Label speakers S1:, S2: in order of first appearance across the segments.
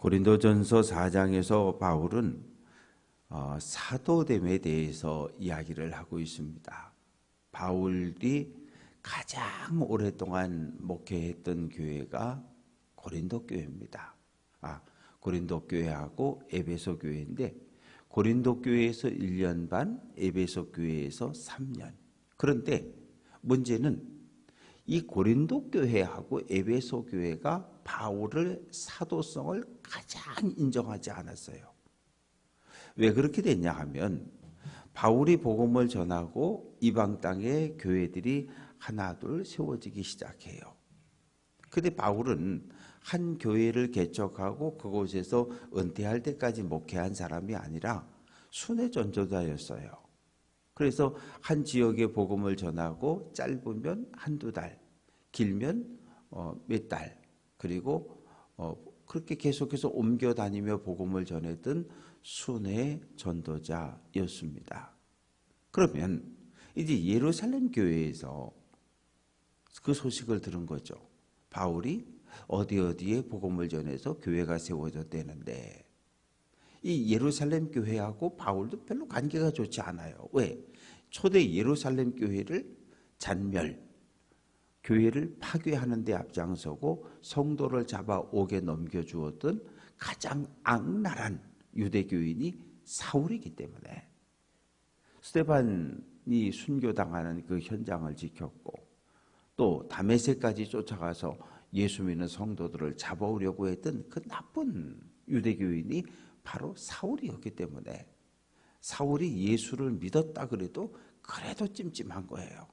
S1: 고린도전서 4장에서 바울은 사도됨에 대해서 이야기를 하고 있습니다. 바울이 가장 오랫동안 목회했던 교회가 고린도 교회입니다. 고린도 교회하고 에베소 교회인데 고린도 교회에서 1년 반, 에베소 교회에서 3년. 그런데 문제는 이 고린도 교회하고 에베소 교회가 바울의 사도성을 가장 인정하지 않았어요. 왜 그렇게 됐냐 하면 바울이 복음을 전하고 이방 땅의 교회들이 하나둘 세워지기 시작해요. 근데 바울은 한 교회를 개척하고 그곳에서 은퇴할 때까지 목회한 사람이 아니라 순회 전도자였어요. 그래서 한 지역에 복음을 전하고 짧으면 한두 달, 길면 몇 달, 그리고 그렇게 계속해서 옮겨 다니며 복음을 전했던 순회 전도자였습니다. 그러면 이제 예루살렘 교회에서 그 소식을 들은 거죠. 바울이 어디에 복음을 전해서 교회가 세워졌다는데 이 예루살렘 교회하고 바울도 별로 관계가 좋지 않아요. 왜? 초대 예루살렘 교회를 잔멸, 교회를 파괴하는 데 앞장서고 성도를 잡아 옥에 넘겨주었던 가장 악랄한 유대교인이 사울이기 때문에 스데반이 순교당하는 그 현장을 지켰고 또 다메섹까지 쫓아가서 예수 믿는 성도들을 잡아오려고 했던 그 나쁜 유대교인이 바로 사울이었기 때문에 사울이 예수를 믿었다 그래도 찜찜한 거예요.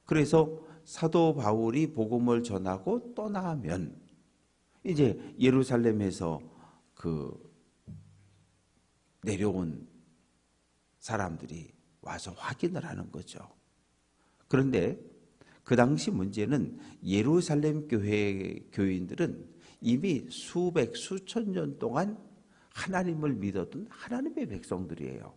S1: 그래서 사도 바울이 복음을 전하고 떠나면 이제 예루살렘에서 내려온 사람들이 와서 확인을 하는 거죠. 그런데 그 당시 문제는 예루살렘 교회 교인들은 이미 수백, 수천 년 동안 하나님을 믿었던 하나님의 백성들이에요.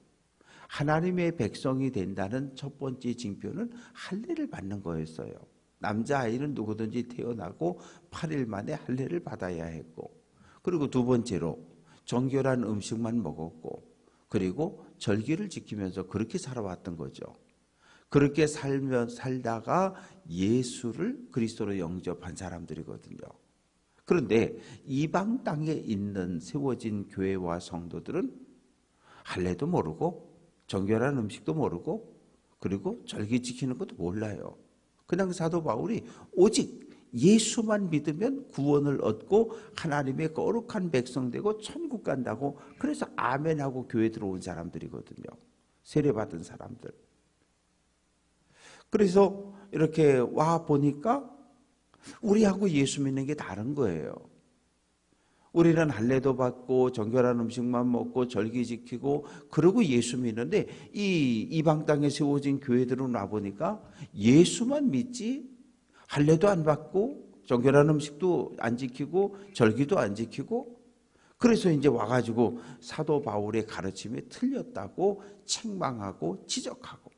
S1: 하나님의 백성이 된다는 첫 번째 징표는 할례를 받는 거였어요. 남자아이는 누구든지 태어나고 8일 만에 할례를 받아야 했고, 그리고 두 번째로 정결한 음식만 먹었고, 그리고 절기를 지키면서 그렇게 살아왔던 거죠. 그렇게 살다가 예수를 그리스도로 영접한 사람들이거든요. 그런데 이방 땅에 있는 세워진 교회와 성도들은 할례도 모르고 정결한 음식도 모르고 그리고 절기 지키는 것도 몰라요. 그냥 사도 바울이 오직 예수만 믿으면 구원을 얻고 하나님의 거룩한 백성 되고 천국 간다고, 그래서 아멘하고 교회 들어온 사람들이거든요. 세례받은 사람들. 그래서 이렇게 와 보니까 우리하고 예수 믿는 게 다른 거예요. 우리는 할례도 받고 정결한 음식만 먹고 절기 지키고 그러고 예수 믿는데 이 이방 땅에 세워진 교회들은 와 보니까 예수만 믿지 할례도 안 받고 정결한 음식도 안 지키고 절기도 안 지키고, 그래서 이제 와가지고 사도 바울의 가르침이 틀렸다고 책망하고 지적하고,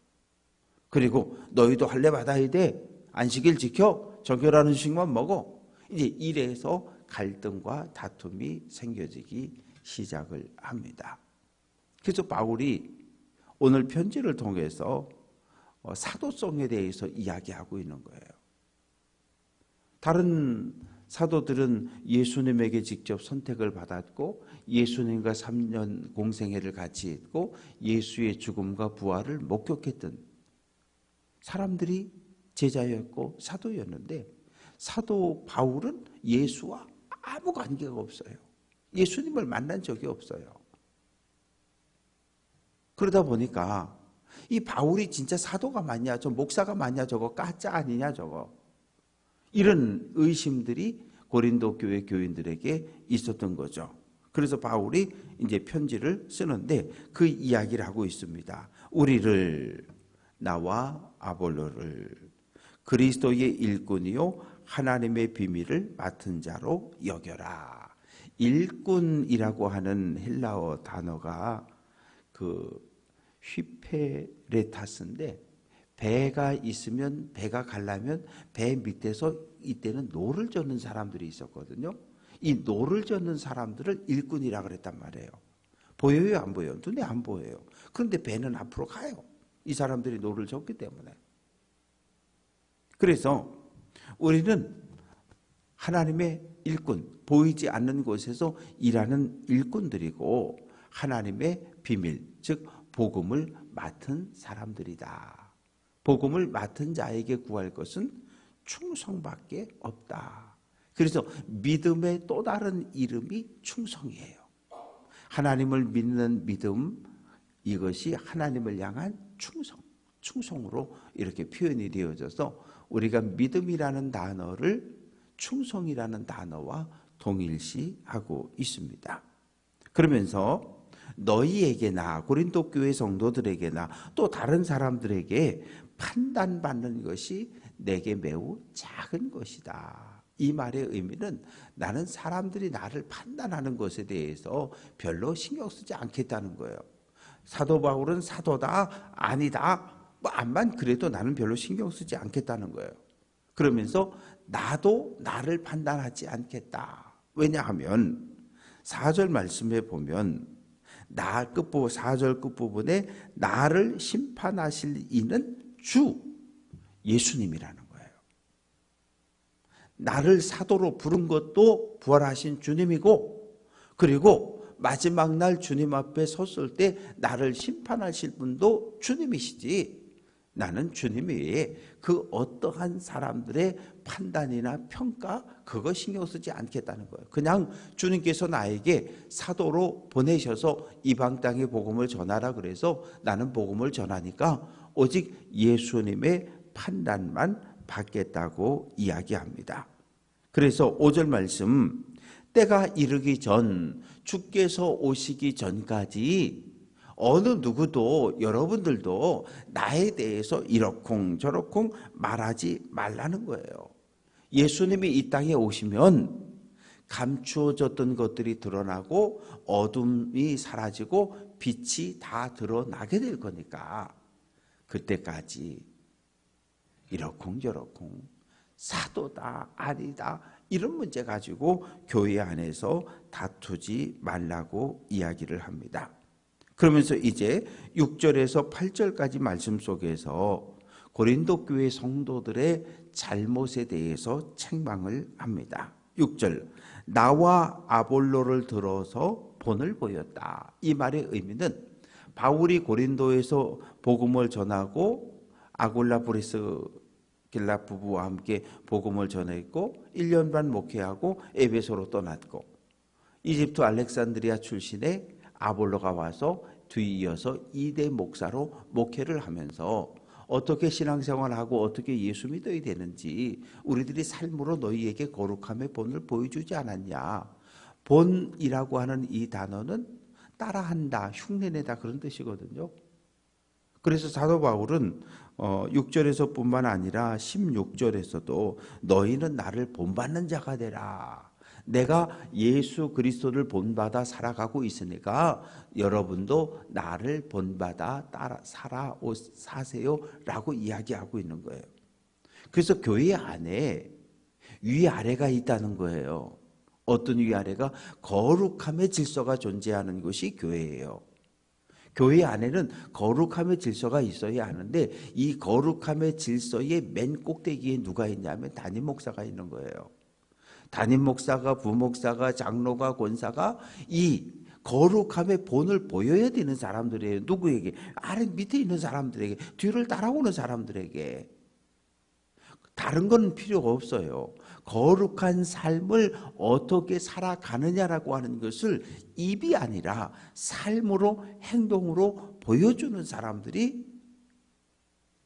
S1: 그리고 너희도 할례 받아야 돼, 안식일 지켜, 정결한 음식만 먹어, 이제 이래서 갈등과 다툼이 생겨지기 시작을 합니다. 그래서 바울이 오늘 편지를 통해서 사도성에 대해서 이야기하고 있는 거예요. 다른 사도들은 예수님에게 직접 선택을 받았고 예수님과 3년 공생애를 같이 했고 예수의 죽음과 부활을 목격했던 사람들이 제자였고 사도였는데, 사도 바울은 예수와 아무 관계가 없어요. 예수님을 만난 적이 없어요. 그러다 보니까 이 바울이 진짜 사도가 맞냐, 저 목사가 맞냐, 저거 가짜 아니냐, 저거, 이런 의심들이 고린도 교회 교인들에게 있었던 거죠. 그래서 바울이 이제 편지를 쓰는데 그 이야기를 하고 있습니다. 우리를, 나와 아볼로를 그리스도의 일꾼이요 하나님의 비밀을 맡은 자로 여겨라. 일꾼이라고 하는 헬라어 단어가 휘페레타스인데, 배가 있으면, 배가 가려면 배 밑에서 이때는 노를 젓는 사람들이 있었거든요. 이 노를 젓는 사람들을 일꾼이라 그랬단 말이에요. 보여요, 안 보여요? 눈에 안 보여요. 그런데 배는 앞으로 가요. 이 사람들이 노를 젓기 때문에. 그래서 우리는 하나님의 일꾼, 보이지 않는 곳에서 일하는 일꾼들이고 하나님의 비밀, 즉 복음을 맡은 사람들이다. 복음을 맡은 자에게 구할 것은 충성밖에 없다. 그래서 믿음의 또 다른 이름이 충성이에요. 하나님을 믿는 믿음, 이것이 하나님을 향한 충성으로 이렇게 표현이 되어져서 우리가 믿음이라는 단어를 충성이라는 단어와 동일시하고 있습니다. 그러면서 너희에게나 고린도 교회 성도들에게나 또 다른 사람들에게 판단받는 것이 내게 매우 작은 것이다. 이 말의 의미는 나는 사람들이 나를 판단하는 것에 대해서 별로 신경 쓰지 않겠다는 거예요. 사도 바울은 사도다 아니다 암만 그래도 나는 별로 신경 쓰지 않겠다는 거예요. 그러면서 나도 나를 판단하지 않겠다. 왜냐하면 4절 말씀에 보면 4절 끝부분에 나를 심판하실 이는 주 예수님이라는 거예요. 나를 사도로 부른 것도 부활하신 주님이고 그리고 마지막 날 주님 앞에 섰을 때 나를 심판하실 분도 주님이시지 나는 주님 외에 그 어떠한 사람들의 판단이나 평가 그거 신경 쓰지 않겠다는 거예요. 그냥 주님께서 나에게 사도로 보내셔서 이방 땅의 복음을 전하라 그래서 나는 복음을 전하니까 오직 예수님의 판단만 받겠다고 이야기합니다. 그래서 5절 말씀 때가 이르기 전 주께서 오시기 전까지 어느 누구도 여러분들도 나에 대해서 이러쿵저러쿵 말하지 말라는 거예요. 예수님이 이 땅에 오시면 감추어졌던 것들이 드러나고 어둠이 사라지고 빛이 다 드러나게 될 거니까 그때까지 이러쿵저러쿵 사도다 아니다 이런 문제 가지고 교회 안에서 다투지 말라고 이야기를 합니다. 그러면서 이제 6절에서 8절까지 말씀 속에서 고린도 교회 성도들의 잘못에 대해서 책망을 합니다. 6절 나와 아볼로를 들어서 본을 보였다. 이 말의 의미는 바울이 고린도에서 복음을 전하고 아골라 브리스길라 부부와 함께 복음을 전했고 1년 반 목회하고 에베소로 떠났고 이집트 알렉산드리아 출신의 아볼로가 와서 뒤이어서 2대 목사로 목회를 하면서 어떻게 신앙생활하고 어떻게 예수 믿어야 되는지 우리들이 삶으로 너희에게 거룩함의 본을 보여주지 않았냐. 본이라고 하는 이 단어는 따라한다, 흉내내다 그런 뜻이거든요. 그래서 사도 바울은 6절에서 뿐만 아니라 16절에서도 너희는 나를 본받는 자가 되라. 내가 예수 그리스도를 본받아 살아가고 있으니까 여러분도 나를 본받아 따라 사세요라고 이야기하고 있는 거예요. 그래서 교회 안에 위아래가 있다는 거예요. 어떤 위아래가? 거룩함의 질서가 존재하는 것이 교회예요. 교회 안에는 거룩함의 질서가 있어야 하는데 이 거룩함의 질서의 맨 꼭대기에 누가 있냐면 담임 목사가 있는 거예요. 담임 목사가, 부목사가, 장로가, 권사가 이 거룩함의 본을 보여야 되는 사람들이에요. 누구에게? 아래 밑에 있는 사람들에게, 뒤를 따라오는 사람들에게. 다른 건 필요가 없어요. 거룩한 삶을 어떻게 살아가느냐라고 하는 것을 입이 아니라 삶으로 행동으로 보여주는 사람들이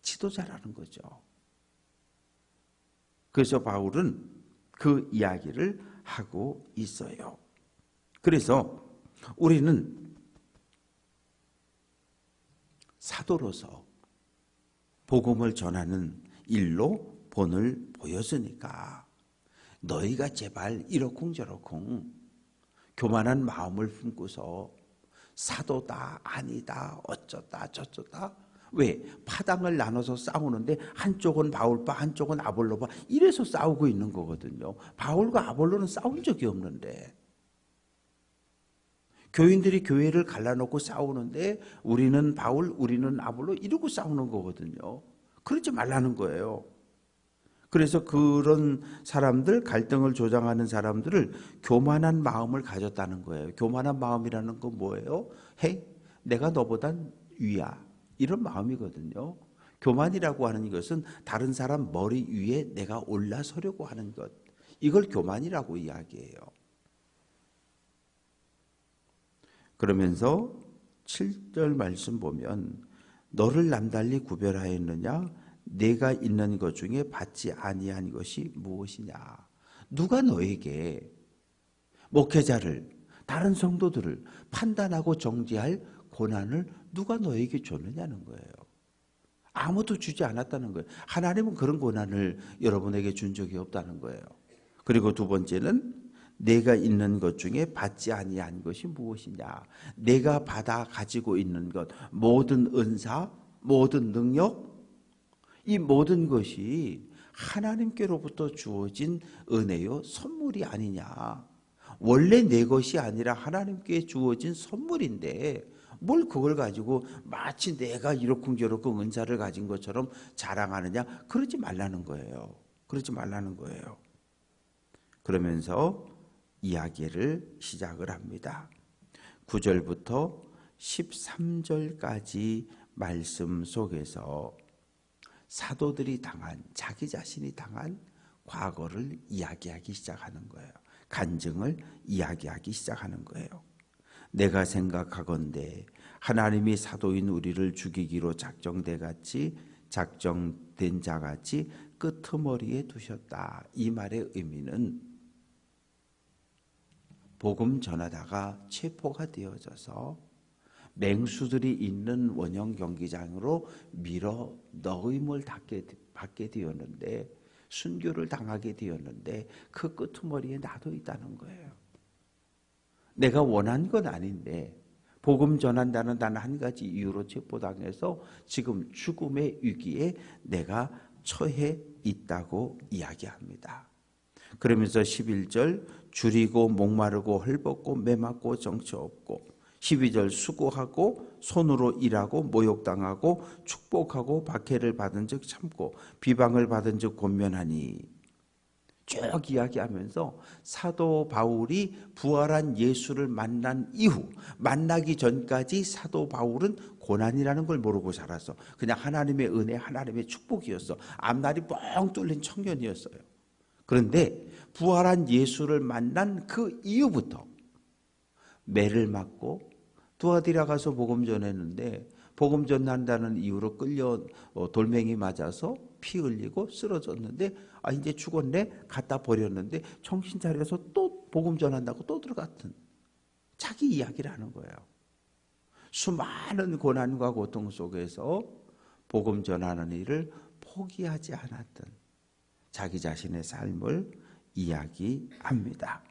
S1: 지도자라는 거죠. 그래서 바울은 그 이야기를 하고 있어요. 그래서 우리는 사도로서 복음을 전하는 일로 본을 보였으니까 너희가 제발 이러쿵저러쿵 교만한 마음을 품고서 사도다 아니다 어쩌다 저쩌다 왜? 파당을 나눠서 싸우는데 한쪽은 바울파, 한쪽은 아볼로파 이래서 싸우고 있는 거거든요. 바울과 아볼로는 싸운 적이 없는데 교인들이 교회를 갈라놓고 싸우는데 우리는 바울, 우리는 아볼로 이러고 싸우는 거거든요. 그러지 말라는 거예요. 그래서 그런 사람들, 갈등을 조장하는 사람들을 교만한 마음을 가졌다는 거예요. 교만한 마음이라는 건 뭐예요? 헤이, 내가 너보단 위야. 이런 마음이거든요. 교만이라고 하는 것은 다른 사람 머리 위에 내가 올라서려고 하는 것. 이걸 교만이라고 이야기해요. 그러면서 7절 말씀 보면 너를 남달리 구별하였느냐? 내가 있는 것 중에 받지 아니한 것이 무엇이냐? 누가 너에게 목회자를, 다른 성도들을 판단하고 정죄할 권한을 누가 너에게 줬느냐는 거예요. 아무도 주지 않았다는 거예요. 하나님은 그런 권한을 여러분에게 준 적이 없다는 거예요. 그리고 두 번째는 내가 있는 것 중에 받지 아니한 것이 무엇이냐? 내가 받아 가지고 있는 것, 모든 은사, 모든 능력, 이 모든 것이 하나님께로부터 주어진 은혜요 선물이 아니냐. 원래 내 것이 아니라 하나님께 주어진 선물인데 뭘 그걸 가지고 마치 내가 이러쿵저러쿵 은사를 가진 것처럼 자랑하느냐. 그러지 말라는 거예요. 그러지 말라는 거예요. 그러면서 이야기를 시작을 합니다. 9절부터 13절까지 말씀 속에서 사도들이 당한, 자기 자신이 당한 과거를 이야기하기 시작하는 거예요. 간증을 이야기하기 시작하는 거예요. 내가 생각하건대 하나님이 사도인 우리를 죽이기로 작정된 자같이 끄트머리에 두셨다. 이 말의 의미는 복음 전하다가 체포가 되어져서 맹수들이 있는 원형 경기장으로 밀어 너임을 받게 되었는데, 순교를 당하게 되었는데 그 끄트머리에 나도 있다는 거예요. 내가 원한 건 아닌데 복음 전한다는 단 한 가지 이유로 체포당해서 지금 죽음의 위기에 내가 처해 있다고 이야기합니다. 그러면서 11절 줄이고 목마르고 헐벗고 매맞고 정처 없고, 12절 수고하고 손으로 일하고 모욕당하고 축복하고 박해를 받은 즉 참고 비방을 받은 즉 권면하니, 쭉 이야기하면서 사도 바울이 부활한 예수를 만난 이후, 만나기 전까지 사도 바울은 고난이라는 걸 모르고 살았어. 그냥 하나님의 은혜, 하나님의 축복이었어. 앞날이 뻥 뚫린 청년이었어요. 그런데 부활한 예수를 만난 그 이후부터 매를 맞고 두아디라 가서 복음 전했는데 복음 전한다는 이유로 끌려 돌멩이 맞아서 피 흘리고 쓰러졌는데 이제 죽었네, 갖다 버렸는데 정신 차려서 또 복음 전한다고 또 들어갔던 자기 이야기를 하는 거예요. 수많은 고난과 고통 속에서 복음 전하는 일을 포기하지 않았던 자기 자신의 삶을 이야기합니다.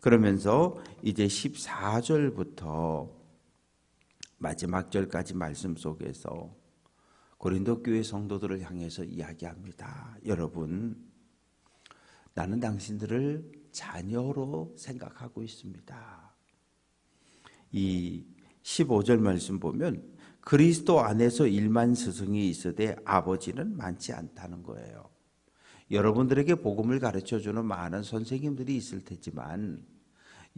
S1: 그러면서 이제 14절부터 마지막 절까지 말씀 속에서 고린도 교회 성도들을 향해서 이야기합니다. 여러분, 나는 당신들을 자녀로 생각하고 있습니다. 이 15절 말씀 보면 그리스도 안에서 1만 스승이 있으되 아버지는 많지 않다는 거예요. 여러분들에게 복음을 가르쳐주는 많은 선생님들이 있을 테지만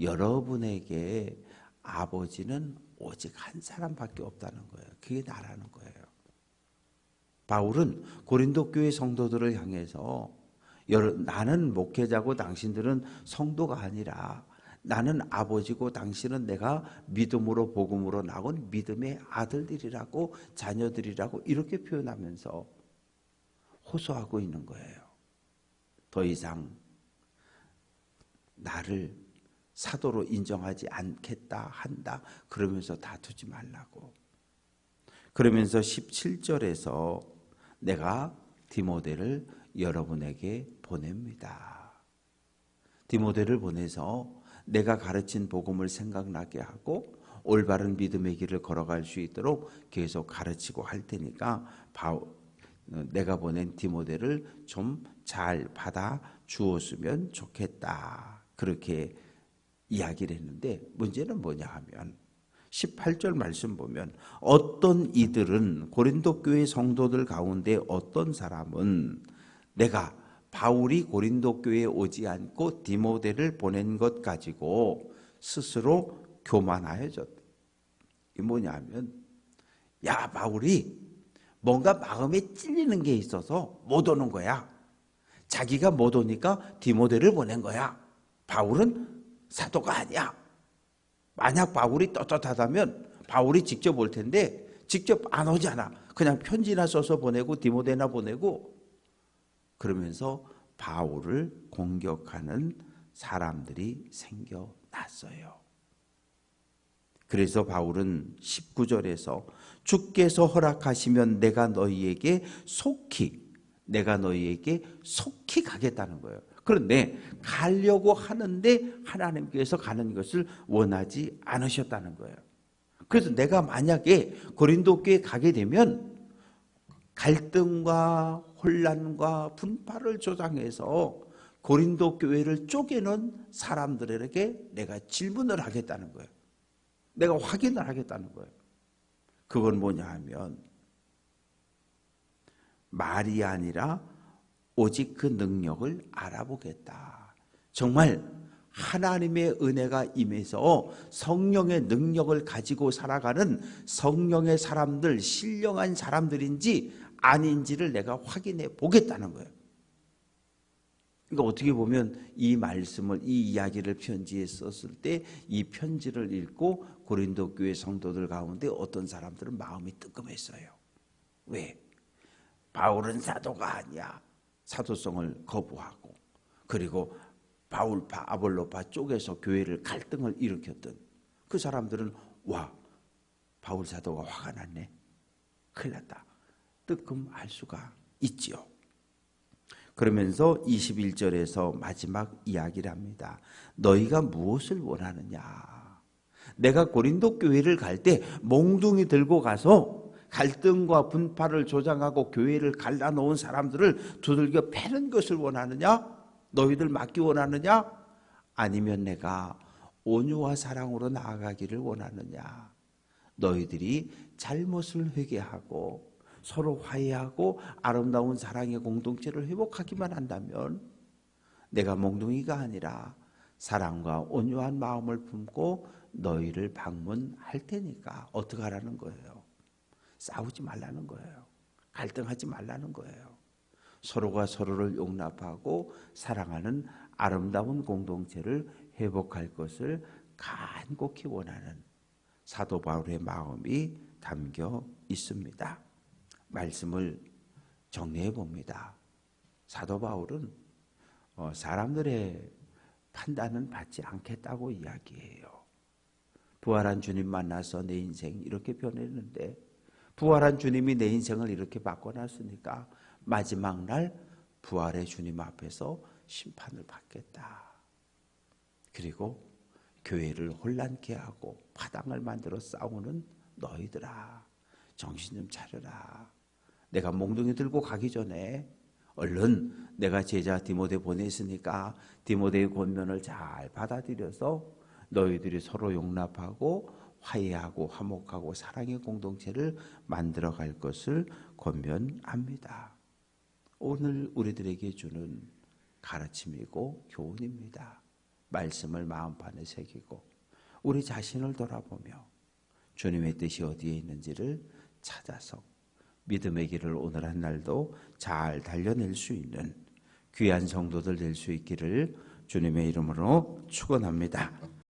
S1: 여러분에게 아버지는 오직 한 사람밖에 없다는 거예요. 그게 나라는 거예요. 바울은 고린도 교회 성도들을 향해서 나는 목회자고 당신들은 성도가 아니라 나는 아버지고 당신은 내가 믿음으로 복음으로 나온 믿음의 아들들이라고, 자녀들이라고 이렇게 표현하면서 호소하고 있는 거예요. 더 이상 나를 사도로 인정하지 않겠다 한다 그러면서 다투지 말라고. 그러면서 17절에서 내가 디모데를 여러분에게 보냅니다. 디모데를 보내서 내가 가르친 복음을 생각나게 하고 올바른 믿음의 길을 걸어갈 수 있도록 계속 가르치고 할 테니까 내가 보낸 디모데를 좀 잘 받아 주었으면 좋겠다. 그렇게 이야기를 했는데 문제는 뭐냐 하면 18절 말씀 보면 어떤 이들은 고린도 교회 성도들 가운데 어떤 사람은 내가 바울이 고린도 교회에 오지 않고 디모데를 보낸 것 가지고 스스로 교만하여졌다. 이게 뭐냐 하면 야 바울이 뭔가 마음에 찔리는 게 있어서 못 오는 거야. 자기가 못 오니까 디모데를 보낸 거야. 바울은 사도가 아니야. 만약 바울이 떳떳하다면 바울이 직접 올 텐데 직접 안 오잖아. 그냥 편지나 써서 보내고 디모데나 보내고 그러면서 바울을 공격하는 사람들이 생겨났어요. 그래서 바울은 19절에서 주께서 허락하시면 내가 너희에게 속히 가겠다는 거예요. 그런데 가려고 하는데 하나님께서 가는 것을 원하지 않으셨다는 거예요. 그래서 내가 만약에 고린도 교회에 가게 되면 갈등과 혼란과 분파를 조장해서 고린도 교회를 쪼개는 사람들에게 내가 질문을 하겠다는 거예요. 내가 확인을 하겠다는 거예요. 그건 뭐냐 하면 말이 아니라 오직 그 능력을 알아보겠다. 정말 하나님의 은혜가 임해서 성령의 능력을 가지고 살아가는 성령의 사람들, 신령한 사람들인지 아닌지를 내가 확인해 보겠다는 거예요. 그러니까 어떻게 보면 이 말씀을, 이 이야기를 편지에 썼을 때 이 편지를 읽고 고린도 교회 성도들 가운데 어떤 사람들은 마음이 뜨끔했어요. 왜? 바울은 사도가 아니야. 사도성을 거부하고 그리고 바울파 아볼로파 쪽에서 교회를 갈등을 일으켰던 그 사람들은 와 바울 사도가 화가 났네. 큰일 났다. 뜨끔할 수가 있지요. 그러면서 21절에서 마지막 이야기를 합니다. 너희가 무엇을 원하느냐. 내가 고린도 교회를 갈 때 몽둥이 들고 가서 갈등과 분파를 조장하고 교회를 갈라놓은 사람들을 두들겨 패는 것을 원하느냐? 너희들 막기 원하느냐? 아니면 내가 온유와 사랑으로 나아가기를 원하느냐? 너희들이 잘못을 회개하고 서로 화해하고 아름다운 사랑의 공동체를 회복하기만 한다면 내가 몽둥이가 아니라 사랑과 온유한 마음을 품고 너희를 방문할 테니까 어떻게 하라는 거예요? 싸우지 말라는 거예요. 갈등하지 말라는 거예요. 서로가 서로를 용납하고 사랑하는 아름다운 공동체를 회복할 것을 간곡히 원하는 사도 바울의 마음이 담겨 있습니다. 말씀을 정리해 봅니다. 사도 바울은 사람들의 판단은 받지 않겠다고 이야기해요. 부활한 주님 만나서 내 인생 이렇게 변했는데 부활한 주님이 내 인생을 이렇게 바꿔놨으니까 마지막 날 부활의 주님 앞에서 심판을 받겠다. 그리고 교회를 혼란케 하고 파당을 만들어 싸우는 너희들아 정신 좀 차려라. 내가 몽둥이 들고 가기 전에 얼른 내가 제자 디모데 보냈으니까 디모데의 권면을 잘 받아들여서 너희들이 서로 용납하고 화해하고 화목하고 사랑의 공동체를 만들어갈 것을 권면합니다. 오늘 우리들에게 주는 가르침이고 교훈입니다. 말씀을 마음판에 새기고 우리 자신을 돌아보며 주님의 뜻이 어디에 있는지를 찾아서 믿음의 길을 오늘 한 날도 잘 달려낼 수 있는 귀한 성도들 될 수 있기를 주님의 이름으로 축원합니다.